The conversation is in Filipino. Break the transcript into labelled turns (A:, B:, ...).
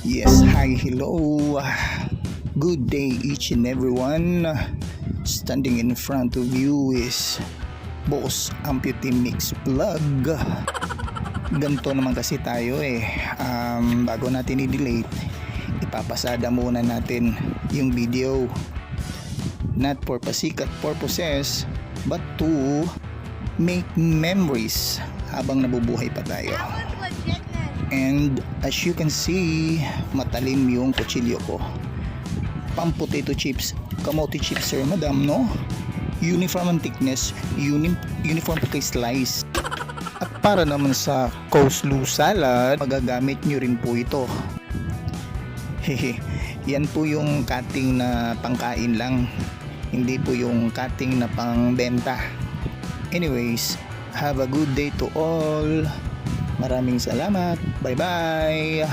A: Yes, hi, hello. Good day each and everyone. Standing in front of you is Boss Amputee Mix Vlog. Ganito naman kasi tayo bago natin i-delete, ipapasada muna natin yung video. Not for pasikat purposes, but to make memories habang nabubuhay pa tayo. And as you can see, matalim yung kutsilyo ko. Pang potato chips, kamote chips sir madam, no? Uniform ang thickness, uniform kay slice. At para naman sa coleslaw salad, magagamit nyo rin po ito. Hehe, yan po yung cutting na pangkain lang, hindi po yung cutting na pangbenta. Anyways, have a good day to all. Maraming salamat. Bye bye.